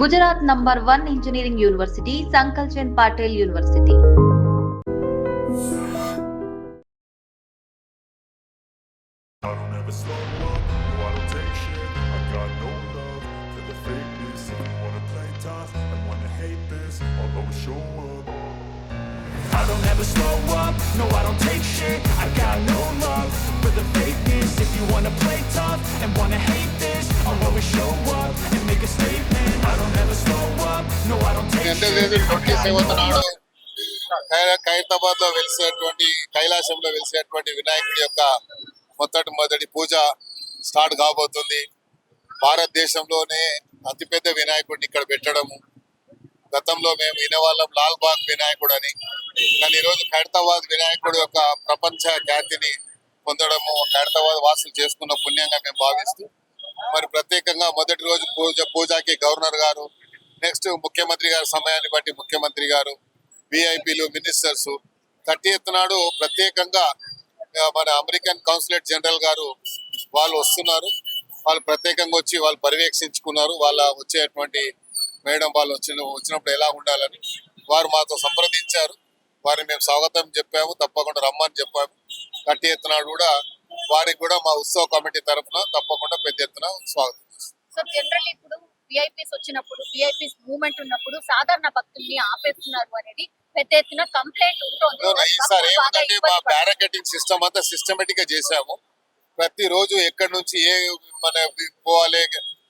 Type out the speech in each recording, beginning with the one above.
Gujarat number 1 Engineering University, Sankalchand Patel University. I don't ever slow up, no I don't take shit. I got no love for the fakeness. If you wanna play tough and wanna hate this, I'll always show up. I don't ever slow up, no I don't take shit. I got no love for the fakeness. If you wanna play tough and wanna hate this, I'll always show up and make a statement. I don't ever slow up, no I don't take shit. 27th నాడు ఖైరతాబాద్ లో వెలిసేటువంటి కైలాసంలో వెలిసేటువంటి వినాయకుడి యొక్క మొదటి పూజ start కాబోతుంది. భారతదేశంలోనే అతిపెద్ద వినాయకుడిని ఇక్కడ పెట్టడము. గతంలో మేము వినేవాళ్ళం లాల్ బాగ్ వినాయకుడు అని, కానీ ఈరోజు ఖైరతాబాద్ వినాయకుడు యొక్క ప్రపంచ ఖ్యాతిని పొందడము ఖైరతాబాద్ వాసులు చేసుకున్న పుణ్యంగా మేము భావిస్తూ, మరి ప్రత్యేకంగా మొదటి రోజు పూజకి గవర్నర్ గారు, నెక్స్ట్ ముఖ్యమంత్రి గారి సమయాన్ని బట్టి ముఖ్యమంత్రి గారు, విఐపీలు, మినిస్టర్స్ 30th నాడు ప్రత్యేకంగా మన అమెరికన్ కౌన్సిలేట్ జనరల్ గారు వాళ్ళు వస్తున్నారు. వాళ్ళు ప్రత్యేకంగా వచ్చి వాళ్ళు పర్యవేక్షించుకున్నారు. వాళ్ళ వచ్చేటువంటి మేడం వాళ్ళు వచ్చినప్పుడు ఎలా ఉండాలని వారు మాతో సంప్రదించారు. వారిని మేము స్వాగతం చెప్పాము, తప్పకుండా రమ్మని చెప్పాము. 30th నాడు కూడా వారికి కూడా మా ఉత్సవ కమిటీ తరఫున తప్పకుండా పెద్ద ఎత్తున స్వాగతం. ఇప్పుడు విఐపీస్ వచ్చినప్పుడు, విఐపీస్ మూవ్మెంట్ ఉన్నప్పుడు సాధారణ భక్తుల్ని ఆపేస్తున్నారు అనేది పెద్ద ఎత్తున కంప్లైంట్ ఉంటుంది. ఈసారి ఏమంటే మా బ్యారికేడింగ్ సిస్టమ్ అంతా సిస్టమేటిక్ గా చేసాము. ప్రతిరోజు ఎక్కడి నుంచి మన పోవాలి,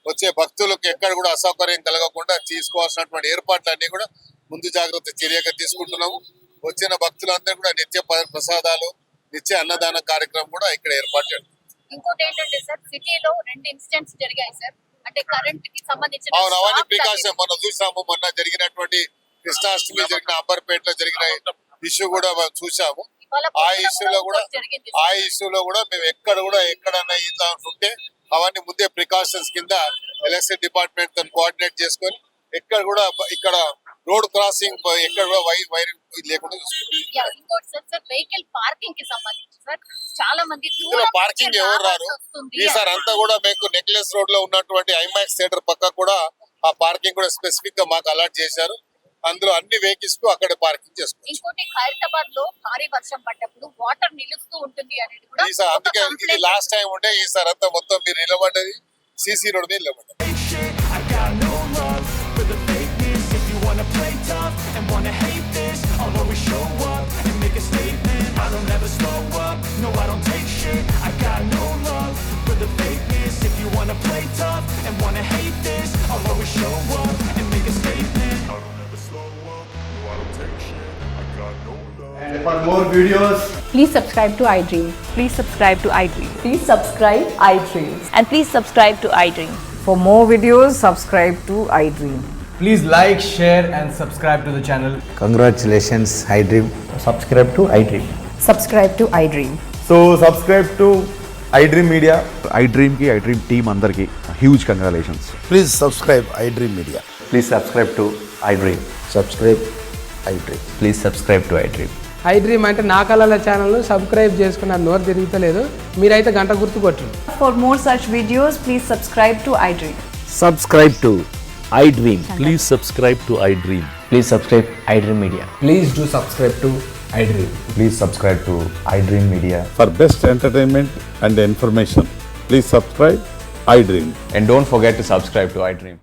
వచ్చే భక్తులకు ఎక్కడ కూడా అసౌకర్యం కలగకుండా తీసుకోవాల్సినటువంటి ఏర్పాట్లన్నీ కూడా ముందు జాగ్రత్త చర్యగా తీసుకుంటున్నాము. వచ్చిన భక్తులందరూ కూడా నిత్య ప్రసాదాలు, నిత్య అన్నదాన కార్యక్రమం కూడా ఇక్కడ ఏర్పాటు చేయాలి. ఇంకోటి ఏంటంటే సార్, సిటీలో 2 ఇన్సిడెంట్స్ జరిగాయి సార్. అంటే కరెంట్ కి సంబంధించిన అవన్నీ ప్రికాషన్ మొన్న చూసాము. మొన్న జరిగినటువంటి కృష్ణాష్టమి జరిగిన అంబర్పేటలో జరిగిన ఇష్యూ కూడా చూసాము. ఆ ఇష్యూలో కూడా మేము ఎక్కడన్నా ఇట్లా ఉంటే అవన్నీ ముందే ప్రికాషన్స్ కింద ఎలక్ట్రిసిటీ డిపార్ట్మెంట్ తో కోఆర్డినేట్ చేసుకొని ఇక్కడ రోడ్ క్రాసింగ్ ఎక్కడ కూడా వైరింగ్ లేకుండా వెహికల్ పార్కింగ్ కి సంబంధించి సార్ చాలా మంది పార్కింగ్ ఎవరు రారు. ఈసారి అంతా కూడా మీకు నెక్లెస్ రోడ్ లో ఉన్నటువంటి ఐమాక్స్ థియేటర్ పక్క కూడా ఆ పార్కింగ్ కూడా స్పెసిఫిక్ గా మాకు అలాట్ చేశారు. అందులో అన్ని వెహికల్స్ కు అక్కడ పార్కింగ్ చేసుకోవచ్చు. ఇంకోటి ఖైరతాబాద్ లో భారీ వర్షం పడ్డప్పుడు వాటర్ నిలుస్తూ ఉంటుంది అనేది కూడా ఈసారి అందుకే ఇది లాస్ట్ టైం ఉండే, ఈసారి అంతా మొత్తం మీరు నిలబడ్డది సీసీ రోడ్ మీద నిలబడ్డది. And for more videos, please subscribe to iDream. Please subscribe to iDream. Please subscribe iDream. And please subscribe to iDream. For more videos, subscribe to iDream. please like, share and subscribe to the channel. Congratulations, iDream. Subscribe to iDream. Subscribe to iDream. So subscribe to iDream Media. iDream ki iDream team andar ki huge congratulations. Please subscribe iDream Media. Please subscribe to iDream. Subscribe iDream. Please subscribe to iDream. iDream అంటే నా కళల channel subscribe చేసుకున్న నోరు తిరుగుతలేదు, మీరైతే గంట గుర్తు కొట్టండి. For more such videos, please subscribe to iDream. Subscribe to iDream. Please subscribe to iDream. Please subscribe iDream Media. Please do subscribe to iDream. Please subscribe to iDream Media. For best entertainment and information, please subscribe iDream. And don't forget to subscribe to iDream.